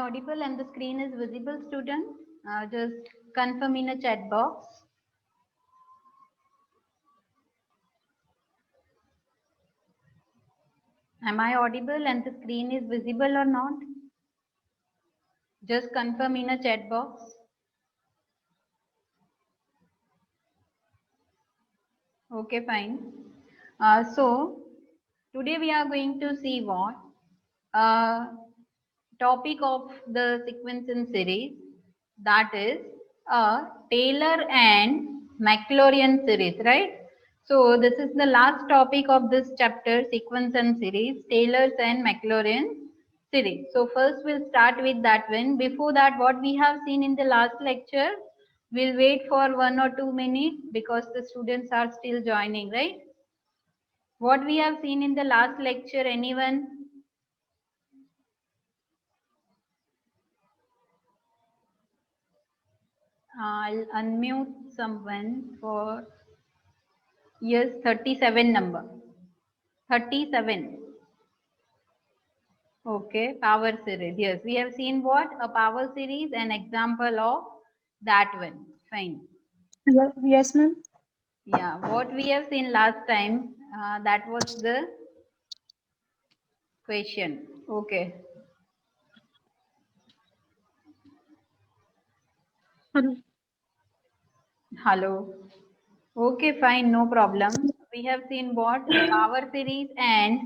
audible and the screen is visible, student? Just confirm in a chat box. Am I audible and the screen is visible or not? Just confirm in a chat box. Okay, fine. So today we are going to see what topic of the sequence in series, that is Taylor and Maclaurin series, right? So this is the last topic of this chapter, sequence and series, Taylor's and Maclaurin series. So first we'll start with that one. Before that, what we have seen in the last lecture, we'll wait for 1 or 2 minutes because the students are still joining, right? What we have seen in the last lecture, anyone? I'll unmute someone for, yes, 37 number. 37. Okay, power series. Yes, we have seen what? A power series, an example of that one. Fine. Yes, ma'am. Yeah, what we have seen last time, that was the question. Okay. Hello. Okay, fine, no problem. We have seen what? The power series and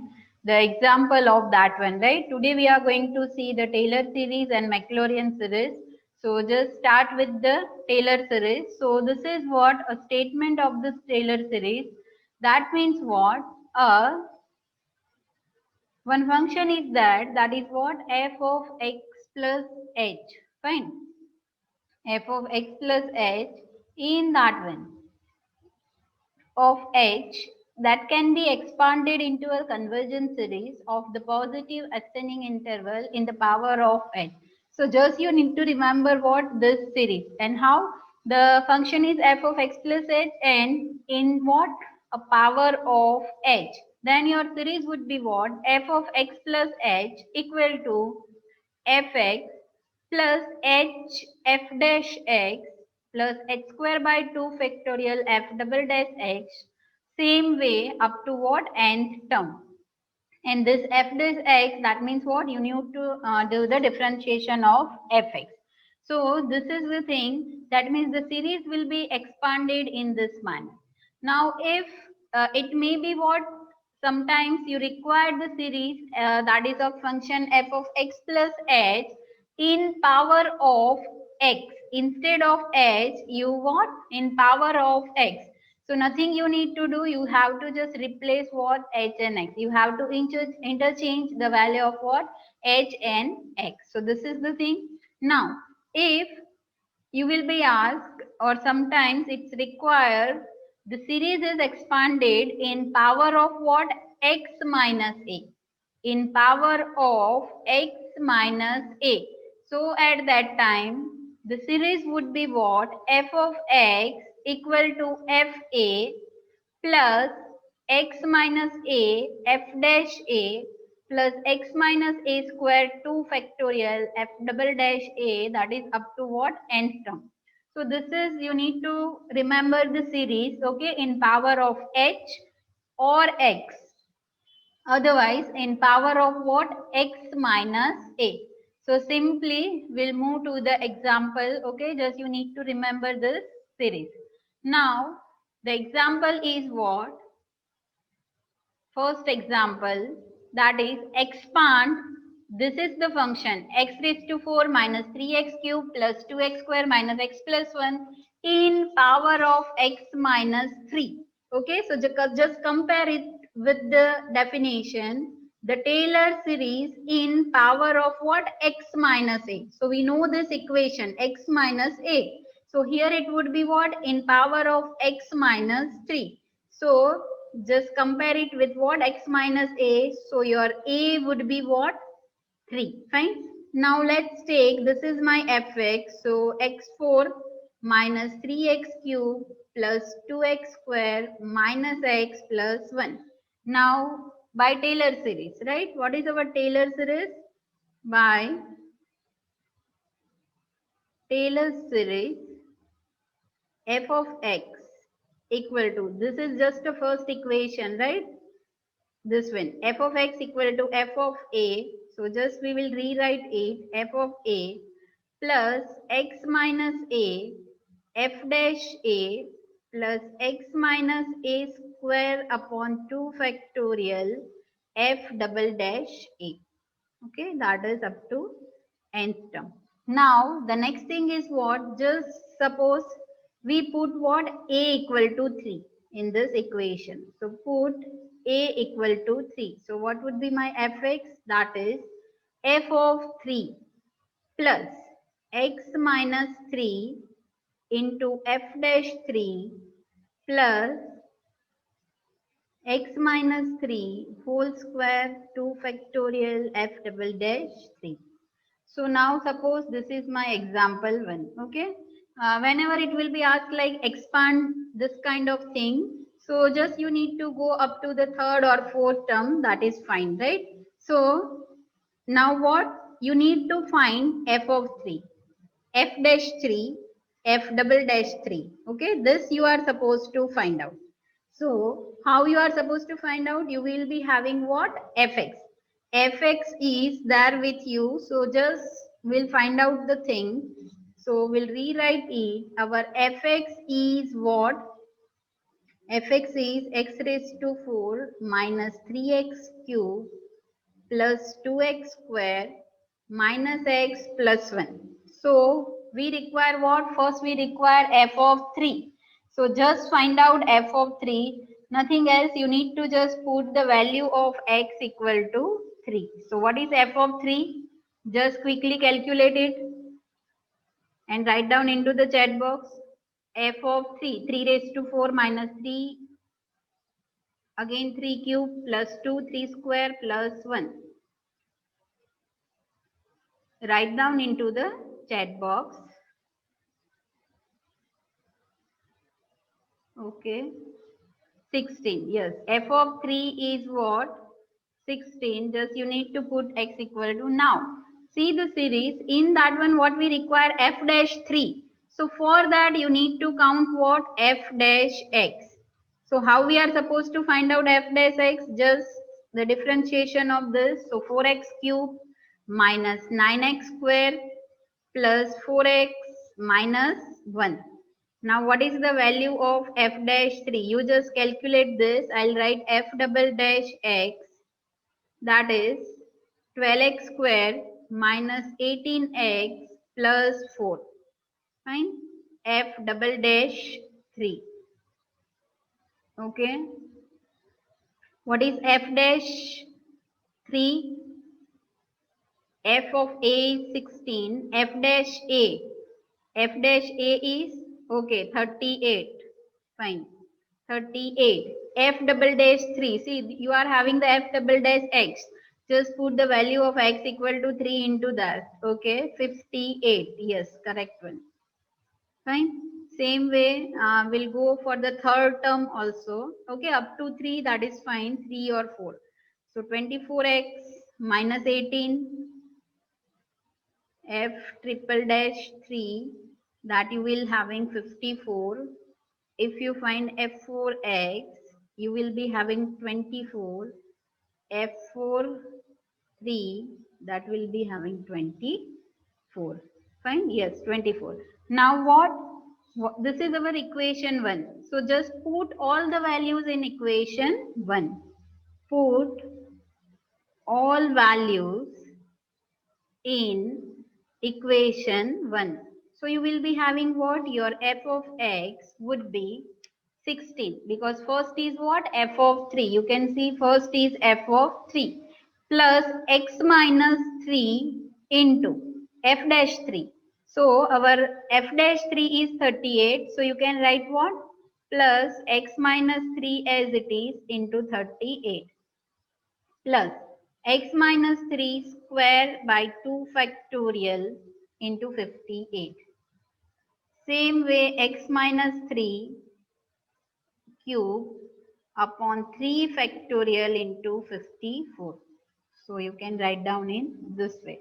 the example of that one, right? Today we are going to see the Taylor series and Maclaurin series. So just start with the Taylor series. So this is what? A statement of this Taylor series. That means what? One function is that is what? F of x plus h. Fine. F of x plus h in that one of h that can be expanded into a convergent series of the positive ascending interval in the power of h. So just you need to remember what this series and how the function is f of x plus h and in what? A power of h. Then your series would be what? F of x plus h equal to fx plus h f dash x plus h square by 2 factorial f double dash x, same way up to what? Nth term. And this f dash x, that means what? You need to do the differentiation of fx. So this is the thing, that means the series will be expanded in this manner. Now if it may be what? Sometimes you require the series that is of function f of x plus h in power of x. Instead of h, you what? In power of x. So nothing you need to do. You have to just replace what? H and x. You have to interchange the value of what? H and x. So this is the thing. Now, if you will be asked, or sometimes it's required, the series is expanded in power of what? X minus a. In power of x minus a. So at that time, the series would be what? F of x equal to fa plus x minus a f dash a plus x minus a square 2 factorial f double dash a, that is up to what? Nth term. So this is, you need to remember the series, okay, in power of h or x. Otherwise, in power of what? X minus a. So simply we'll move to the example, okay, just you need to remember this series. Now, the example is what? First example, that is expand. This is the function x raised to 4 minus 3x cube plus 2x square minus x plus 1 in power of x minus 3. Okay, so just compare it with the definition. The Taylor series in power of what? X minus a. So we know this equation, x minus a. So here it would be what? In power of x minus 3. So just compare it with what? X minus a. So your a would be what? 3. Fine. Now let's take, this is my fx. So x4 minus 3x cube plus 2x square minus x plus 1. Now by Taylor series, right? What is our Taylor series? By Taylor series f of x equal to, this is just the first equation, right? This one, f of x equal to f of a. So just we will rewrite it, f of a plus x minus a, f dash a plus x minus a square upon 2 factorial f double dash a. Okay, that is up to nth term. Now the next thing is what? Just suppose we put what? A equal to 3 in this equation. So put a equal to 3. So what would be my fx? That is f of 3 plus x minus 3 into f dash 3 plus x minus 3 whole square 2 factorial f double dash 3. So now suppose this is my example one, okay? Whenever it will be asked like expand this kind of thing, so just you need to go up to the third or fourth term, that is fine, right? So now what? You need to find f of 3, f dash 3, f double dash 3, okay? This you are supposed to find out. So how you are supposed to find out? You will be having what? Fx. Fx is there with you. So just we'll find out the thing. So we'll rewrite it. Our fx is what? Fx is x raised to 4 minus 3x cube plus 2x square minus x plus 1. So we require what? First we require f of 3. So just find out f of 3. Nothing else. You need to just put the value of x equal to 3. So what is f of 3? Just quickly calculate it and write down into the chat box. F of 3. 3 raised to 4 minus 3. Again 3 cube plus 2. 3 square plus 1. Write down into the chat box. Okay. 16. Yes. F of 3 is what? 16. Just you need to put x equal to now. See the series. In that one, what we require? F dash 3. So for that, you need to count what? F dash x. So how we are supposed to find out f dash x? Just the differentiation of this. So 4x cube minus 9x square plus 4x minus 1. Now what is the value of f dash 3? You just calculate this. I'll write f double dash x, that is 12x square minus 18x plus 4. Fine. F double dash 3. Okay. What is f dash 3? F of a is 16. F dash a. F dash a is okay 38. Fine. 38. F double dash 3. See, you are having the f double dash x. Just put the value of x equal to 3 into that. Okay. 58. Yes, correct one. Fine. Same way, we'll go for the third term also. Okay, up to 3, that is fine. 3 or 4. So 24x minus 18. F triple dash 3, that you will having 54. If you find f4x, you will be having 24. f4 3, that will be having 24. Fine. Yes, 24. Now what? This is our equation 1. So just put all the values in equation 1. Put all values in equation 1. So you will be having what? Your f of x would be 16, because first is what? F of 3. You can see first is f of 3 plus x minus 3 into f dash 3. So our f dash 3 is 38. So you can write what? Plus x minus 3 as it is into 38 plus x minus 3 square by 2 factorial into 58. Same way x minus 3 cube upon 3 factorial into 54. So you can write down in this way.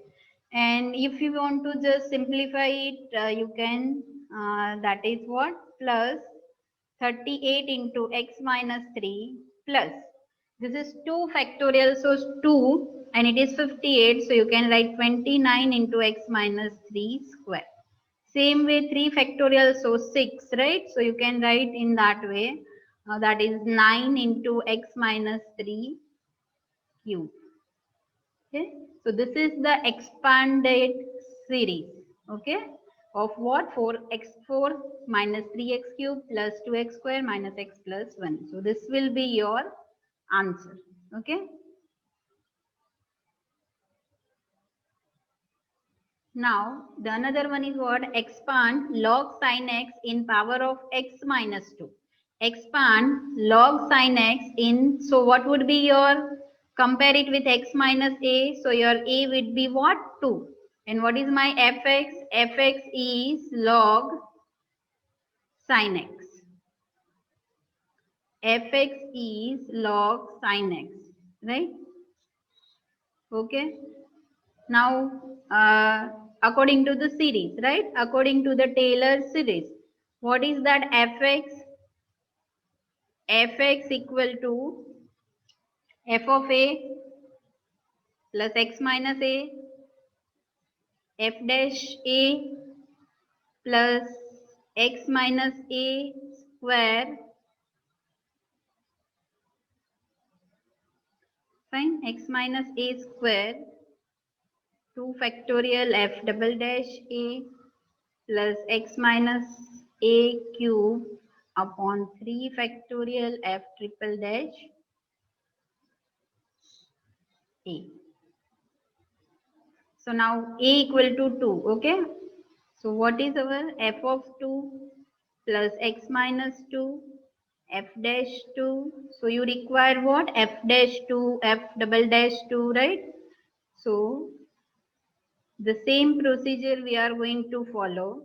And if you want to just simplify it, you can, that is what, plus 38 into x minus 3 plus, this is 2 factorial, so 2 and it is 58, so you can write 29 into x minus 3 square. Same way 3 factorial, so 6, right? So you can write in that way, that is 9 into x minus 3 cube. Okay, so this is the expanded series, okay, of what, 4x4 minus 3x cube plus 2x square minus x plus 1. So this will be your answer, okay. Now the another one is what, expand log sin x in power of x minus 2. Expand log sin x in, so what would be your, compare it with x minus a, so your a would be what, 2. And what is my fx? Fx is log sin x. Fx is log sin x, right? Okay. Now, according to the series, right? According to the Taylor series, what is that fx? Fx equal to f of a plus x minus a, f dash a plus x minus a square, fine, x minus a square, 2 factorial f double dash a plus x minus a cube upon 3 factorial f triple dash a. So now a equal to 2, okay. So what is our f of 2 plus x minus 2 f dash 2. So you require what, f dash 2 f double dash 2, right? So the same procedure we are going to follow,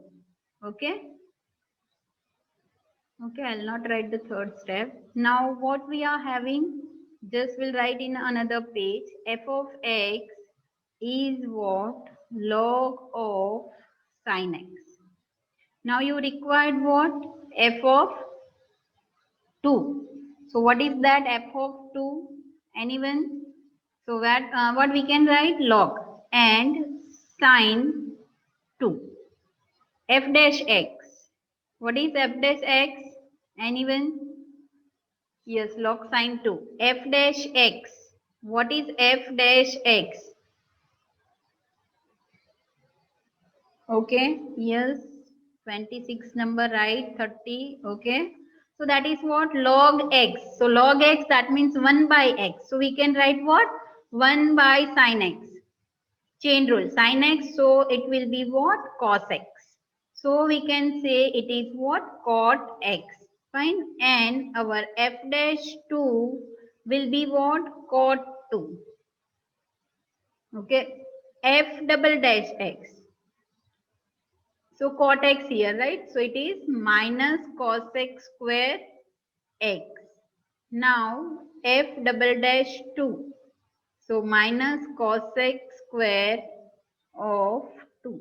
okay. Okay, I'll not write the third step. Now what we are having, just will write in another page, f of x is what, log of sin x. Now you required what, f of 2. So what is that f of 2? Anyone? So what we can write, log and sin 2. F dash x. What is f dash x? Anyone? Yes, log sin 2. F dash x. What is f dash x? Okay, yes, 26 number, right, 30, okay. So that is what, log x. So log x, that means 1 by x. So we can write what, 1 by sin x. Chain rule, sin x, so it will be what, cos x. So we can say it is what, cot x, fine. And our f dash 2 will be what, cot 2, okay. F double dash x. So cot x here, right? So it is minus cos x square x. Now f double dash 2. So minus cos x square of 2.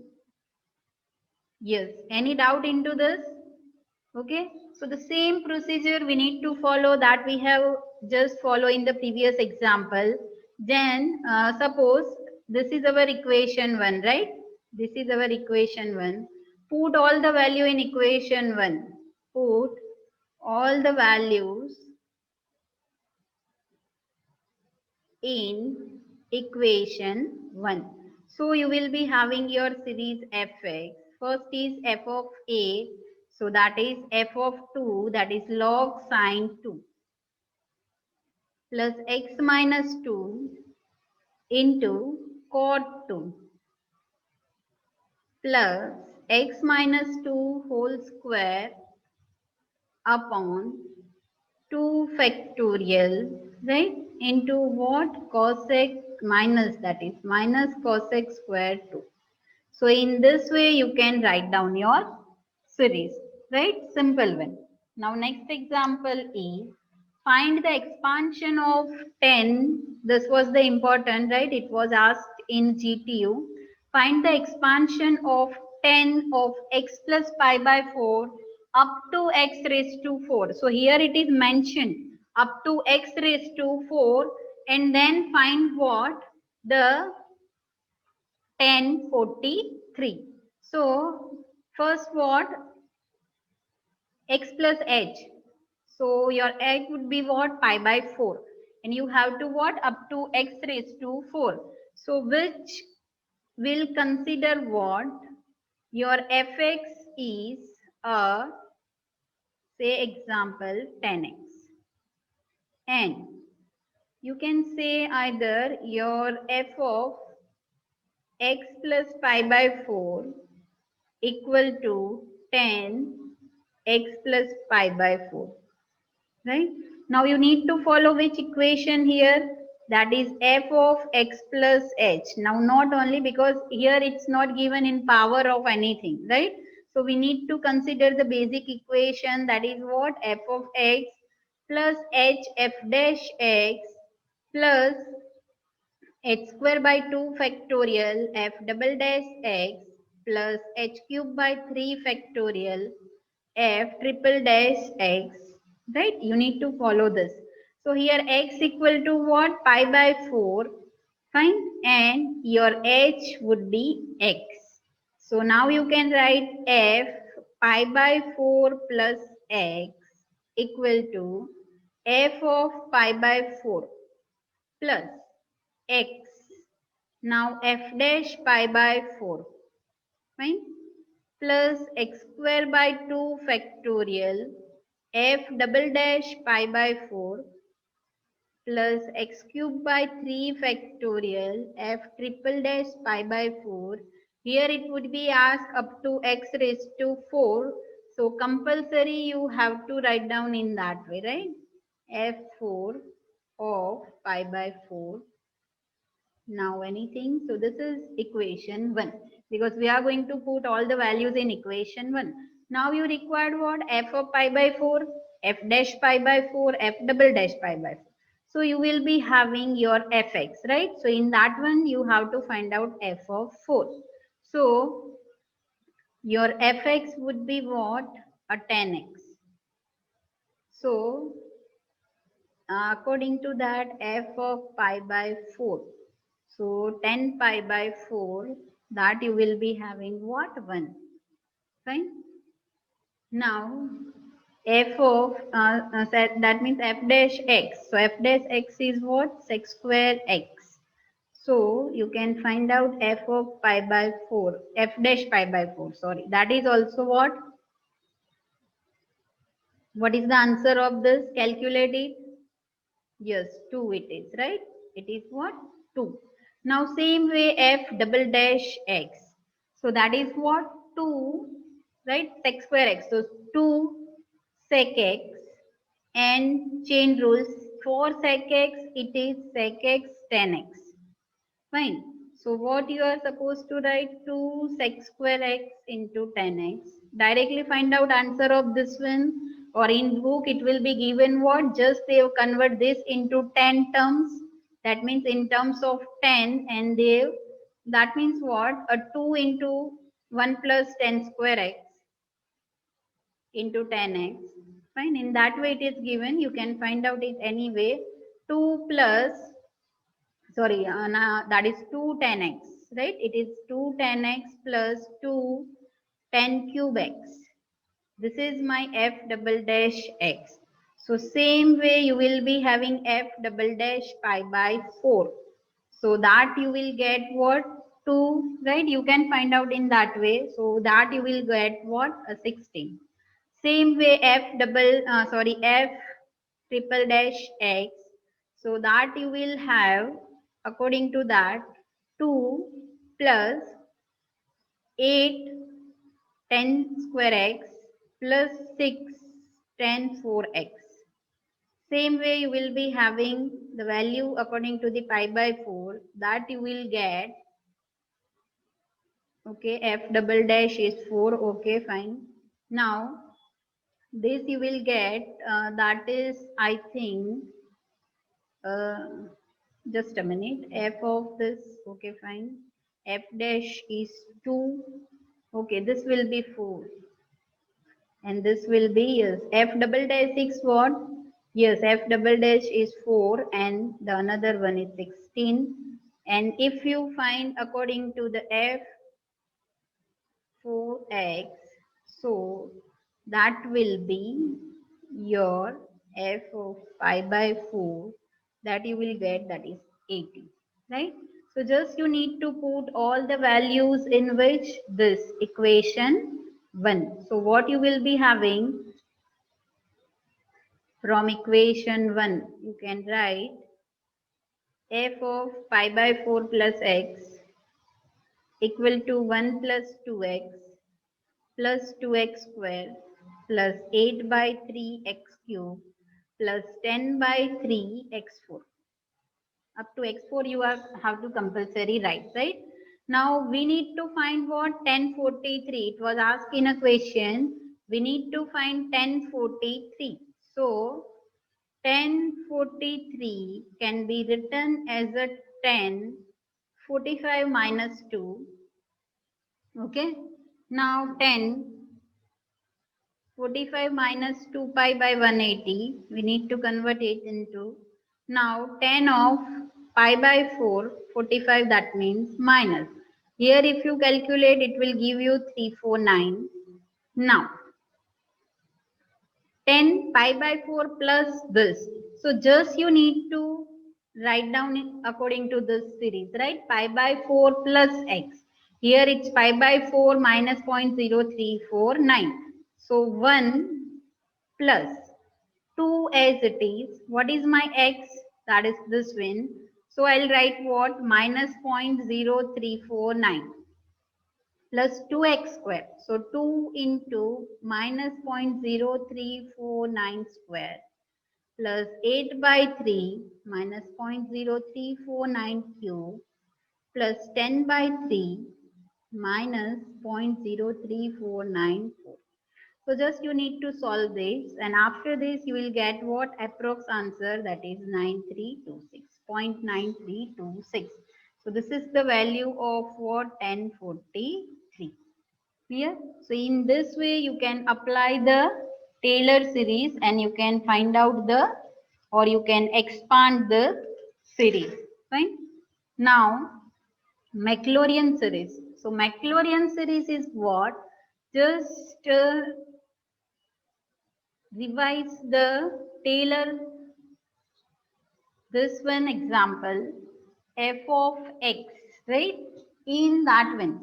Yes. Any doubt into this? Okay. So the same procedure we need to follow that we have just follow in the previous example. Then suppose this is our equation 1, right? This is our equation 1. Put all the value in equation 1. Put all the values in equation 1. So you will be having your series fx. First is f of a. So that is f of 2, that is log sin 2 plus x minus 2 into cot 2 plus x minus 2 whole square upon 2 factorial, right, into what, cos x minus, that is minus cos x square 2. So in this way you can write down your series, right? Simple one. Now next example is, find the expansion of 10. This was the important, right? It was asked in GTU. Find the expansion of 10 of x plus pi by 4 up to x raised to 4. So here it is mentioned up to x raised to 4, and then find what? The 1043. So first what? X plus h. So your h would be what? Pi by 4. And you have to what? Up to x raised to 4. So which will consider what? Your fx is a, say example, 10x. And you can say either your f of x plus pi by 4 equal to 10 x plus pi by 4. Right? Now you need to follow which equation here? That is f of x plus h. Now not only because here it's not given in power of anything, right? So we need to consider the basic equation, that is what? F of x plus h f dash x plus h square by 2 factorial f double dash x plus h cube by 3 factorial f triple dash x, right? You need to follow this. So here x equal to what? Pi by 4, fine, and your h would be x. So now you can write f pi by 4 plus x equal to f of pi by 4 plus x. Now f dash pi by 4, fine, plus x square by 2 factorial f double dash pi by 4 plus x cube by 3 factorial f triple dash pi by 4. Here it would be asked up to x raised to 4. So compulsory you have to write down in that way, right? f4 of pi by 4. Now anything, so this is equation 1, because we are going to put all the values in equation 1. Now you required what? F of pi by 4, f dash pi by 4, f double dash pi by 4. So you will be having your fx, right? So in that one you have to find out f of 4. So your fx would be what? A 10x. So according to that, f of pi by 4. So 10 pi by 4, that you will be having what? 1. Fine. Now f of that means f dash x. So f dash x is what? Sec square x. So you can find out f of pi by 4, f dash pi by 4, sorry. That is also what? What is the answer of this? Calculate it. Yes, 2 it is, right? It is what? 2. Now same way f double dash x. So that is what? 2, right? Sec square x. So 2 sec x, and chain rules. For sec x, it is sec x 10x. Fine. So what you are supposed to write? 2 sec square x into 10x. Directly find out answer of this one, or in book it will be given what? Just they convert this into 10 terms. That means in terms of 10, and that means what? A 2 into 1 plus 10 square x into 10x. Fine. In that way it is given. You can find out it anyway. 2 plus, sorry, that is 2 10x, right? It is 2 10x plus 2 10 cube x. This is my f double dash x. So same way you will be having f double dash pi by 4. So that you will get what? 2, right? You can find out in that way. So that you will get what? A 16. Same way f f triple dash x. So that you will have, according to that, 2 plus 8 10 square x plus 6 10 4x. Same way you will be having the value according to the pi by 4, that you will get, okay, f double dash is 4, okay, fine. Now this you will get, that is, I think, uh, just a minute, f of this, okay, fine. f dash is 2. Okay, this will be 4. And this will be, yes, f double dash is what? Yes, f double dash is 4 and the another one is 16. And if you find according to the f 4x, so that will be your f of pi by 4 that you will get, that is 80, right? So just you need to put all the values in which this equation 1. So what you will be having from equation 1, you can write f of pi by 4 plus x equal to 1 plus 2x plus 2x square plus 8 by 3x cube plus 10 by 3x4. Up to x4 you have to compulsory write, right? Now we need to find what? 1043. It was asked in a question. We need to find 1043. So 1043 can be written as a 1045 minus 2. Okay. Now 1045 minus 2 pi by 180. We need to convert it into. Now 10 of pi by 4, 45, that means minus. Here if you calculate, it will give you 349. Now 10 pi by 4 plus this. So just you need to write down it according to this series, right? Pi by 4 plus x. Here it's pi by 4 minus 0.0349. So 1 plus 2 as it is. What is my x? That is this one. So I'll write what? Minus 0.0349 plus 2x square. So 2 into minus 0.0349 square plus 8 by 3 minus 0.0349 cube plus 10 by 3 minus 0.03494. So just you need to solve this, and after this you will get what? Approx answer, that is 9326, 0.9326. So this is the value of what? 1043. Clear? So in this way you can apply the Taylor series and you can find out the, or you can expand the series. Fine. Now Maclaurin series. So Maclaurin series is what? Just revise the Taylor, this one example, f of x, right? In that one,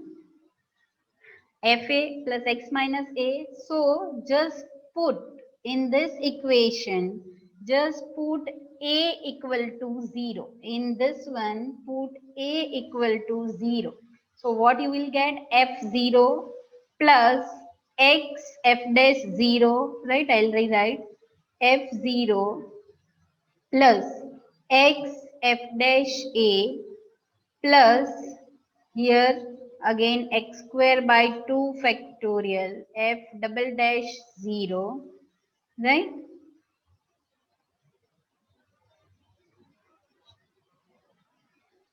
fa plus x minus a. So just put in this equation, just put a equal to 0. In this one, put a equal to 0. So what you will get? f0 plus x f dash 0, right? I'll rewrite f0 plus x f dash a plus here again x square by 2 factorial f double dash 0, right?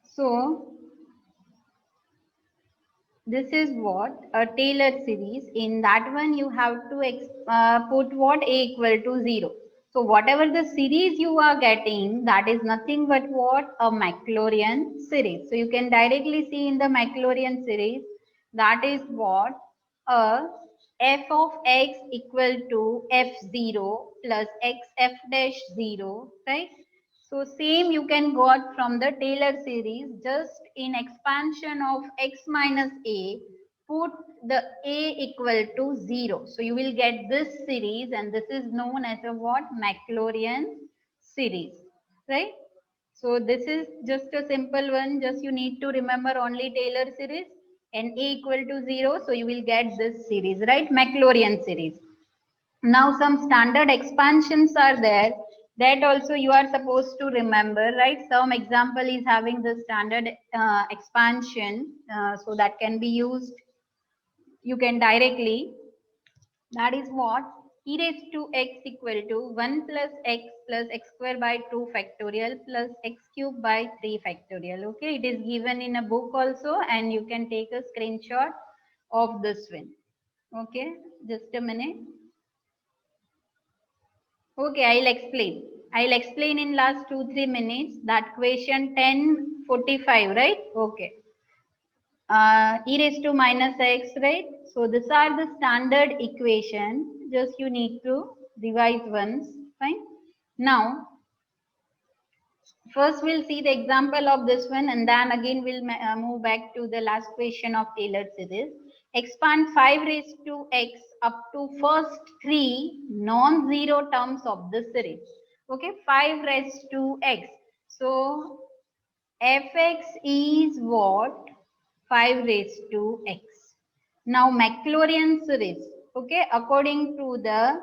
So this is what? A Taylor series. In that one you have to put what? A equal to 0. So whatever the series you are getting, that is nothing but what? A Maclaurin series. So you can directly see in the Maclaurin series, that is what? A f of x equal to f0 plus x f dash 0, right? So same you can got from the Taylor series, just in expansion of x minus a, put the a equal to 0. So you will get this series, and this is known as a what? Maclaurin series, right? So this is just a simple one, just you need to remember only Taylor series and a equal to 0. So you will get this series, right? Maclaurin series. Now some standard expansions are there, that also you are supposed to remember, right? Some example is having the standard expansion, so that can be used, you can directly, that is what? e raised to x equal to 1 plus x square by 2 factorial plus x cube by 3 factorial. Okay, it is given in a book also, and you can take a screenshot of this one. Okay, just a minute. Okay, I'll explain. I'll explain in last 2-3 minutes that question 1045, right? Okay. E raised to minus x, right? So these are the standard equation. Just you need to revise once. Fine. Now, first we'll see the example of this one, and then again we'll move back to the last question of Taylor series. Expand 5 raised to x up to first 3 non-zero terms of the series. Okay, 5 raised to x. So fx is what? 5 raised to x. Now Maclaurin series. Okay, according to the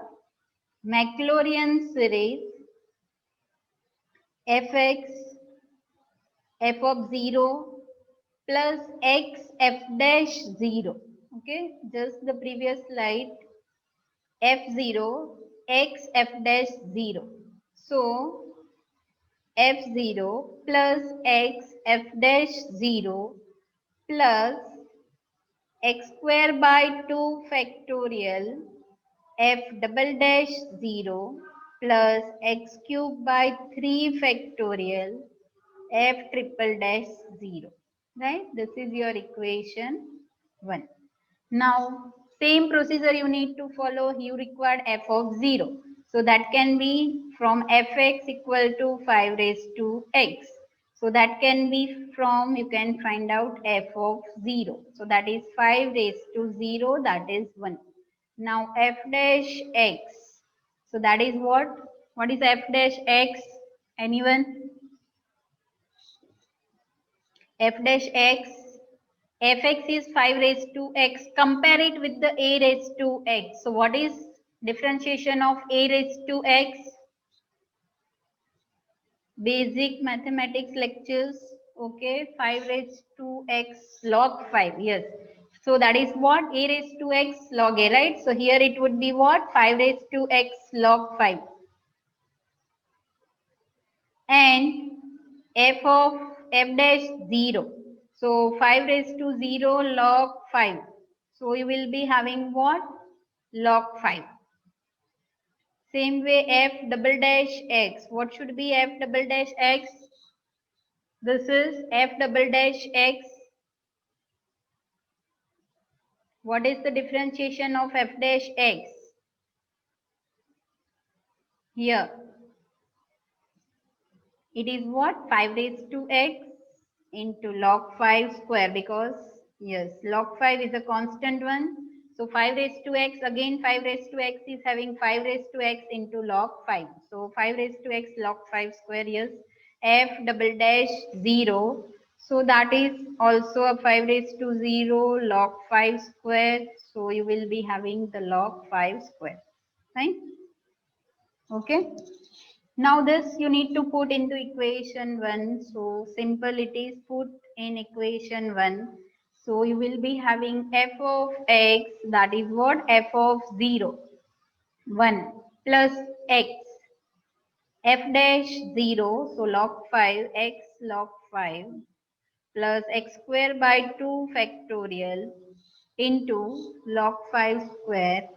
Maclaurin series, fx f of 0 plus x f dash 0. Okay, just the previous slide, f0 x f dash 0. So f0 plus x f dash 0 plus x square by 2 factorial f double dash 0 plus x cube by 3 factorial f triple dash 0. Right? This is your equation 1. Now, same procedure you need to follow. You require f of 0. So that can be from fx equal to 5 raised to x. So that can be from, you can find out f of 0. So that is 5 raised to 0, that is 1. Now f dash x. So that is what? What is f dash x? Anyone? F dash x. Fx is 5 raised to x. Compare it with the a raised to x. So what is differentiation of a raised to x? Basic mathematics lectures. Okay, 5 raised to x log 5. Yes. So that is what? A raised to x log a, right? So here it would be what? 5 raised to x log 5. And f of f dash 0. So 5 raised to 0 log 5. So you will be having what? Log 5. Same way f double dash x. What should be f double dash x? This is f double dash x. What is the differentiation of f dash x? Here. It is what? 5 raised to x into log 5 square, because yes, log 5 is a constant one. So 5 raised to x, again 5 raised to x is having 5 raised to x into log 5. So 5 raised to x log 5 square, yes. F double dash 0. So that is also a 5 raised to 0 log 5 square. So you will be having the log 5 square. Fine. Okay. Now this you need to put into equation 1. So simple it is, put in equation 1. So you will be having f of x, that is what? F of 0, 1 plus x, f dash 0, so log 5, x log 5 plus x square by 2 factorial into log 5 square.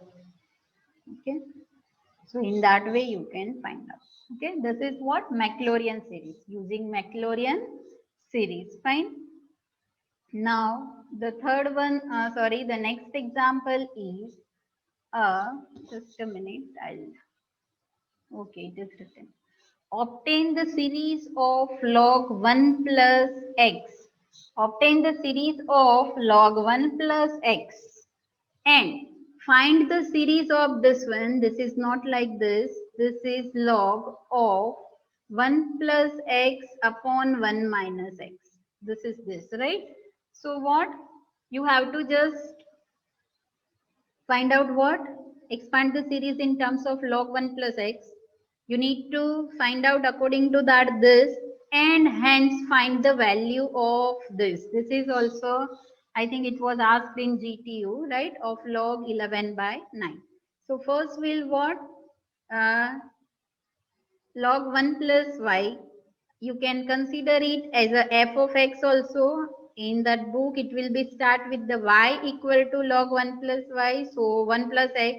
Okay. So in that way you can find out. Okay, this is what? Maclaurin series, using Maclaurin series. Fine. Now the third one, the next example is, just a minute, okay, it is written. Obtain the series of log 1 plus x. Obtain the series of log 1 plus x. And find the series of this one. This is not like this. This is log of 1 plus x upon 1 minus x. This is this, right? So what? You have to just find out what? Expand the series in terms of log 1 plus x. You need to find out according to that this, and hence find the value of this. This is also, I think it was asked in GTU, right, of log 11 by 9. So first we'll what? Log 1 plus y. You can consider it as a f of x also. In that book, it will be start with the y equal to log 1 plus y. So 1 plus x.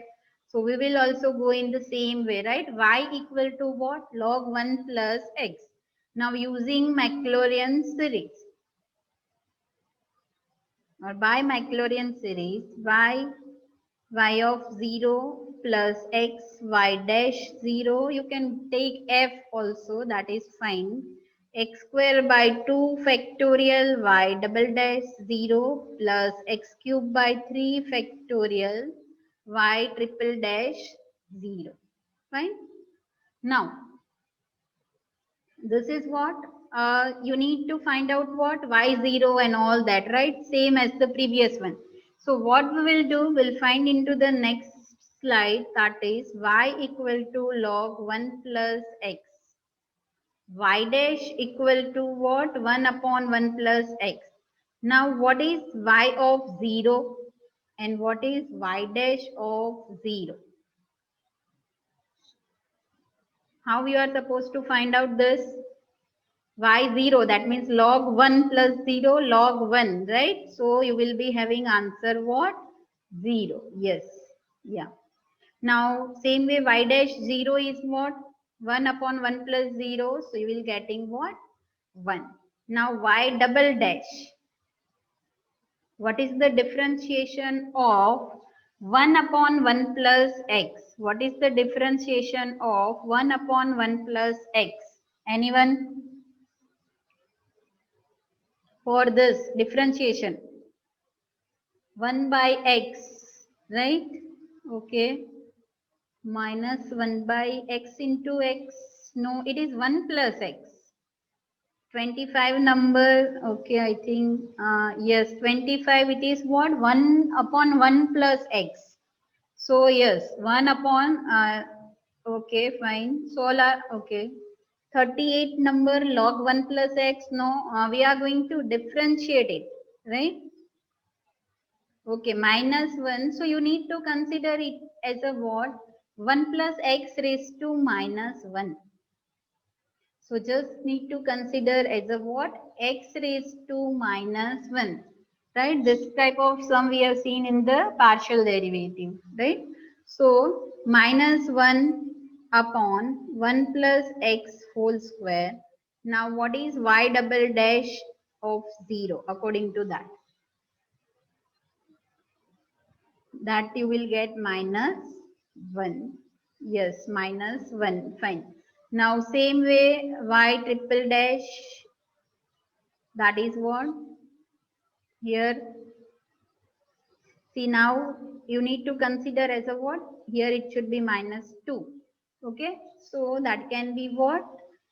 So we will also go in the same way, right? Y equal to what? Log 1 plus x. Now using Maclaurin series or by Maclaurin series, y of 0 plus x y dash 0, you can take f also, that is fine. X square by 2 factorial y double dash 0 plus x cube by 3 factorial y triple dash 0. Fine. Now this is what you need to find out what y0 and all that, right? Same as the previous one. So what we will do, we'll find into the next slide, that is y equal to log 1 plus x. Y dash equal to what? 1 upon 1 plus x. Now what is y of 0 and what is y dash of 0? How you are supposed to find out this? Y0, that means log 1 plus 0, log 1, right? So you will be having answer what? 0. Yes. Yeah. Now same way y dash 0 is what? 1 upon 1 plus 0. So you will getting what? 1. Now y double dash. What is the differentiation of 1 upon 1 plus x? What is the differentiation of 1 upon 1 plus x? Anyone? For this differentiation, 1 by x, right? Okay, minus 1 by x into x. No, it is 1 plus x. 25 number, okay, I think, yes, 25, it is what? 1 upon 1 plus x. So, yes, 1 upon, okay, fine. Solar, okay. 38 number log 1 plus x, no, we are going to differentiate it, right? Okay, minus 1. So you need to consider it as a what? 1 plus x raised to minus 1. So just need to consider as a what? X raised to minus 1. Right? This type of sum we have seen in the partial derivative. Right? So minus 1 upon 1 plus x whole square. Now what is y double dash of 0 according to that? That you will get minus 1. Yes, minus 1. Fine. Now same way y triple dash, that is what? Here, see now you need to consider as a what? Here it should be minus 2. Okay. So that can be what?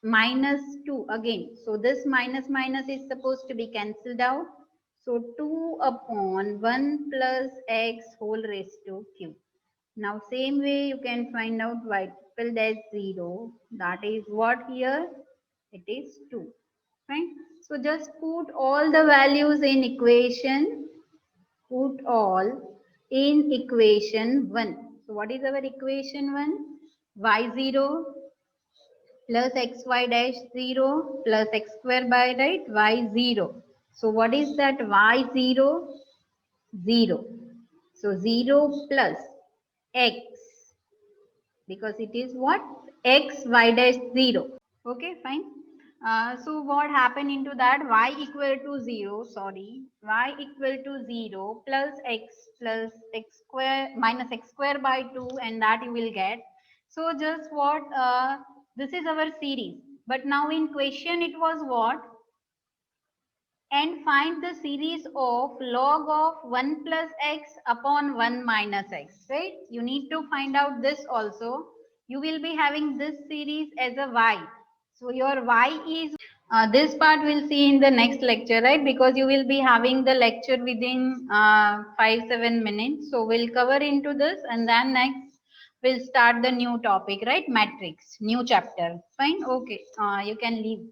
Minus 2 again. So this minus minus is supposed to be cancelled out. So 2 upon 1 plus x whole raised to q. Now same way you can find out y triple dash 0. That is what here? It is 2. Right? So just put all the values in equation. Put all in equation 1. So what is our equation 1? y0 plus xy dash 0 plus x square by right y0. So what is that y0? 0. So 0 plus x, because it is what? X y dash 0. Okay, fine. So what happened into that? Y equal to 0, sorry, y equal to 0 plus x square minus x square by 2, and that you will get. So just what, this is our series, but now in question it was what? And find the series of log of 1 plus x upon 1 minus x, right? You need to find out this also. You will be having this series as a y. So your y is, this part we'll see in the next lecture, right? Because you will be having the lecture within 5-7 minutes. So we'll cover into this, and then next we'll start the new topic, right? Matrix, new chapter. Fine, okay, you can leave.